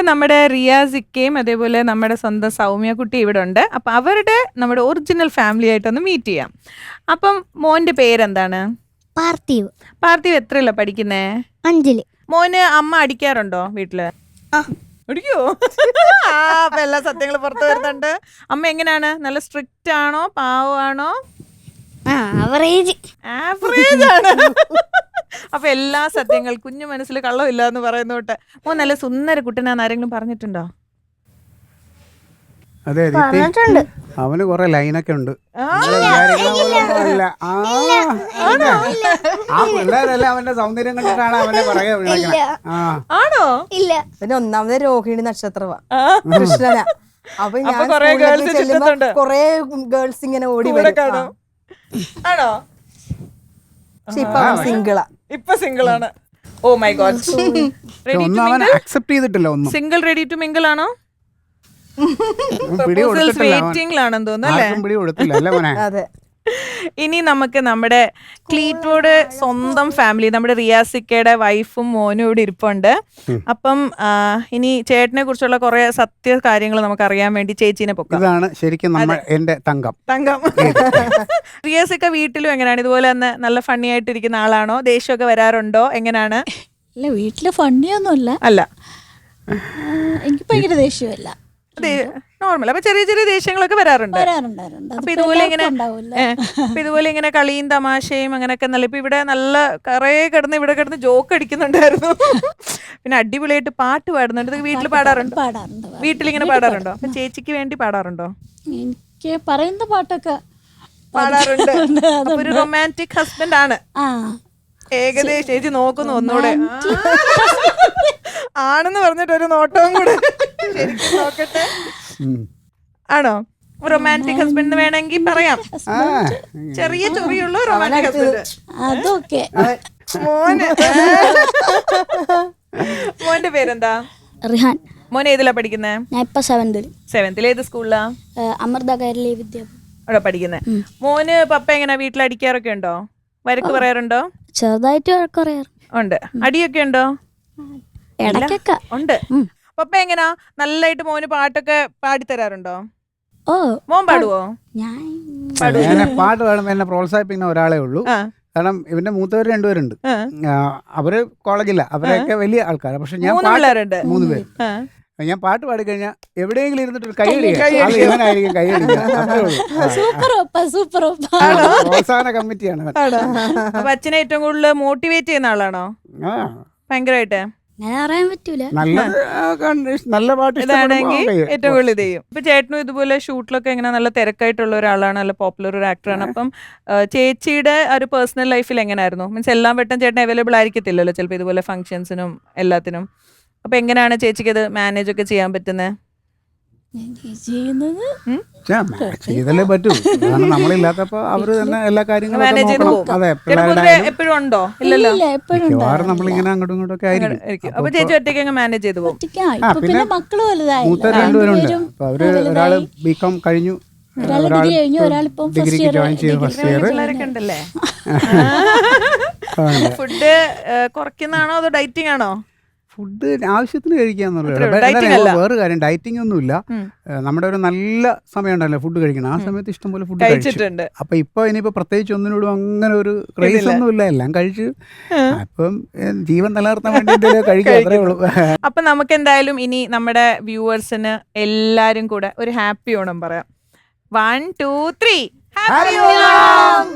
നമ്മുടെ റിയാസിക്കയും അതേപോലെ നമ്മുടെ സ്വന്തം സൗമ്യ കുട്ടി ഇവിടെ ഉണ്ട്. അപ്പൊ അവരുടെ നമ്മുടെ ഒറിജിനൽ ഫാമിലി ആയിട്ടൊന്ന് മീറ്റ് ചെയ്യാം. അപ്പം മോന്റെ പേരെന്താണ്? പാർത്ഥിവ്. പാർത്ഥിവ് എത്രയല്ല പഠിക്കുന്നേ? 5-ല്. മോന് അമ്മ അടിക്കാറുണ്ടോ വീട്ടില്? അടിക്കോ? അപ്പൊ എല്ലാ സത്യങ്ങളും പുറത്തു വരുന്നുണ്ട്. അമ്മ എങ്ങനെയാണ്? നല്ല സ്ട്രിക്റ്റ് ആണോ പാവമാണോ? ആവറേജ് ആണ്. അപ്പൊ എല്ലാ സത്യങ്ങൾ കുഞ്ഞു മനസ്സിൽ കള്ളമില്ല എന്ന് പറയുന്നോട്ട്. മോൻ നല്ല സുന്ദര കുട്ടനാന്ന് ആരെങ്കിലും പറഞ്ഞിട്ടുണ്ടോ? അതെ, അവന് കൊറേ ലൈനൊക്കെ ഉണ്ട്. ആ പിള്ളേരല്ല അവന്റെ സൗന്ദര്യം കണ്ടിട്ടാണ് അവനെ പറയാ. ആണോ? ഇല്ല. പിന്നെ ഒന്നാമത് രോഹിണി നക്ഷത്രമാ, കൃഷ്ണനാ. അപ്പൊ ഞാൻ കൊറേ ഗേൾസ് ഇങ്ങനെ ഓടി വരും. ആണോ? ഇപ്പൊ സിംഗിളാ. ഇപ്പൊ സിംഗിൾ ആണ്. Oh my God. അക്സെപ്റ്റ് ചെയ്തിട്ടില്ല ഒന്നും. സിംഗിൾ റെഡി ടു മിംഗിൾ ആണോ? വെയിറ്റിംഗിലാണെന്ന് തോന്നുന്നു. അതെ. ഇനി നമുക്ക് നമ്മുടെ ക്ലീറ്റോട് സ്വന്തം ഫാമിലി, നമ്മുടെ റിയാസിക്കയുടെ വൈഫും മോനും ഇവിടെ ഇരിപ്പുണ്ട്. അപ്പം ഇനി ചേട്ടനെ കുറിച്ചുള്ള കുറെ സത്യ കാര്യങ്ങൾ നമുക്ക് അറിയാൻ വേണ്ടി ചേച്ചീനെ പൊക്കാം. ഇതാണ് ശരിക്കും എന്റെ തങ്കം. റിയാസിക്ക വീട്ടിലും എങ്ങനെയാണ്? ഇതുപോലെ തന്നെ നല്ല ഫണ്ണി ആയിട്ടിരിക്കുന്ന ആളാണോ? ദേഷ്യമൊക്കെ വരാറുണ്ടോ? എങ്ങനെയാണ്? ഇല്ല, വീട്ടില് ഫണ്ണിയൊന്നുമില്ല. അല്ല, എനിക്ക് ഭയങ്കര ദേഷ്യമല്ല, നോർമൽ. അപ്പൊ ചെറിയ ചെറിയ ദേഷ്യങ്ങളൊക്കെ വരാറുണ്ട്. അപ്പൊ ഇതുപോലെ ഇങ്ങനെ കളിയും തമാശയും അങ്ങനെയൊക്കെ നല്ല. ഇപ്പൊ ഇവിടെ നല്ല ഇവിടെ കിടന്ന് ജോക്ക് അടിക്കുന്നുണ്ടായിരുന്നു. പിന്നെ അടിപൊളിയായിട്ട് പാട്ട് പാടുന്നുണ്ട്. വീട്ടിൽ പാടാറുണ്ടോ? വീട്ടിലിങ്ങനെ പാടാറുണ്ടോ? അപ്പൊ ചേച്ചിക്ക് വേണ്ടി പാടാറുണ്ടോ? എനിക്ക് പറയുന്ന പാട്ടൊക്കെ പാടാറുണ്ട്. അപ്പൊ ഒരു റൊമാൻറ്റിക് ഹസ്ബൻഡ് ആണ്. ഏകദേശം ചേച്ചി നോക്കുന്നു ഒന്നുകൂടെ ആണെന്ന് പറഞ്ഞിട്ട് ഒരു നോട്ടവും കൂടെ ശരിക്കും നോക്കട്ടെ. ആണോ? റൊമാൻറ്റിക് ഹസ്ബൻഡ് വേണമെങ്കിൽ പറയാം. ചെറിയ ചൊറിയുള്ള റൊമാൻറ്റിക് ഹസ്ബൻഡ്. അതൊക്കെ മോന്റെ പേരെന്താ? റിഹാൻ. മോൻ ഏതിലാ പഠിക്കുന്നേ? ഞാൻ ഇപ്പൊ 7th. ഏത് സ്കൂളിലാ? അമൃത കേരളീയ വിദ്യാഭ്യാസം അവിടെ പഠിക്കുന്നത്. മോന് പപ്പ എങ്ങനെ വീട്ടിൽ അടിക്കാറൊക്കെ ഉണ്ടോ? വഴക്ക് പറയാറുണ്ടോ? ചെറുതായിട്ട് വഴക്ക് പറയാറ് ഉണ്ട്. അടിയൊക്കെ ഉണ്ടോ? ഇടയ്ക്കൊക്കെ ഉണ്ട്. പപ്പ എങ്ങനാ നല്ലായിട്ട് മോന് പാട്ടൊക്കെ പാടിത്തരാറുണ്ടോ? ഓ, മോൻ പാടുവോ? ഞാൻ പാട്ട് പാടുമ്പോ എന്നെ പ്രോത്സാഹിപ്പിക്കുന്ന ഒരാളെ ഉള്ളൂ. കാരണം ഇവന്റെ മൂത്തവർ 2 പേരുണ്ട്. അവര് കോളേജില്ല, അവരൊക്കെ വലിയ ആൾക്കാരാണ്. പക്ഷെ ഞാൻ 3 പേര്. ഞാൻ പാട്ട് പാടി കഴിഞ്ഞാൽ എവിടെയെങ്കിലും ഇരുന്നിട്ട് കൈയടിക്കും. പ്രോത്സാഹന കമ്മിറ്റിയാണ്. അപ്പൊ അച്ഛനെ ഏറ്റവും കൂടുതൽ മോട്ടിവേറ്റ് ചെയ്യുന്ന ആളാണോ? ഭയങ്കരമായിട്ട് പറയാൻ പറ്റൂല. നല്ല പാട്ട് ഇതാണെങ്കിൽ ഏറ്റവും കൂടുതൽ ഇത് ചെയ്യും. ഇപ്പൊ ചേട്ടനും ഇതുപോലെ ഷൂട്ടിലൊക്കെ ഇങ്ങനെ നല്ല തിരക്കായിട്ടുള്ള ഒരാളാണ്, നല്ല പോപ്പുലർ ഒരു ആക്ടറാണ്. അപ്പം ചേച്ചിയുടെ ഒരു പേഴ്സണൽ ലൈഫിൽ എങ്ങനെയായിരുന്നു? മീൻസ് എല്ലാം വട്ടം ചേട്ടൻ അവൈലബിൾ ആയിരിക്കത്തില്ലല്ലോ ചിലപ്പോൾ ഇതുപോലെ ഫംഗ്ഷൻസിനും എല്ലാത്തിനും. അപ്പൊ എങ്ങനെയാണ് ചേച്ചിക്ക് ഇത് മാനേജ് ഒക്കെ ചെയ്യാൻ പറ്റുന്നത്? ചെയ്തല്ലേ പറ്റൂ. കാരണം നമ്മളില്ലാത്തപ്പോ അവര് തന്നെ എല്ലാ കാര്യങ്ങളും എപ്പോഴും ഉണ്ടോ? ഇല്ലല്ലോ, നമ്മളിങ്ങനെ അങ്ങോട്ടും ഇങ്ങോട്ടും ഒക്കെ ആയിരിക്കും. അപ്പൊ ചേച്ചി ഒറ്റയ്ക്ക് മാനേജ് ചെയ്തു പോകും. പിന്നെ മൂത്ത 2 പേരുണ്ട്. അപ്പൊ അവര് ഒരാള് ബികോം കഴിഞ്ഞു, ഡിഗ്രിക്ക് ജോയിൻ ചെയ്തു ഫസ്റ്റ് ഇയർ. ഫുഡ് കുറയ്ക്കുന്നതാണോ അതോ ഡയറ്റിംഗ് ആണോ? ഫുഡ് ആവശ്യത്തിന് കഴിക്കാന്നുള്ളത്. വേറെ കാര്യം, ഡയറ്റിംഗ് ഒന്നുമില്ല. നമ്മുടെ ഒരു നല്ല സമയം ഉണ്ടല്ലോ ഫുഡ് കഴിക്കണം, ആ സമയത്ത് ഇഷ്ടംപോലെ ഫുഡ് കഴിച്ചിട്ടുണ്ട്. അപ്പൊ ഇനിയിപ്പോ പ്രത്യേകിച്ച് ഒന്നിനോടും അങ്ങനെ ഒരു ക്രേസ് ഒന്നുമില്ല, എല്ലാം കഴിച്ചു. അപ്പം ജീവൻ നിലനിർത്താൻ വേണ്ടി കഴിക്കുക, അത്രേ ഉള്ളൂ. അപ്പൊ നമുക്ക് എന്തായാലും ഇനി നമ്മുടെ വ്യൂവേഴ്സിന് എല്ലാരും കൂടെ ഒരു ഹാപ്പി ഓണം പറയാം. 1, 2, 3 ഹാപ്പി ഓണം.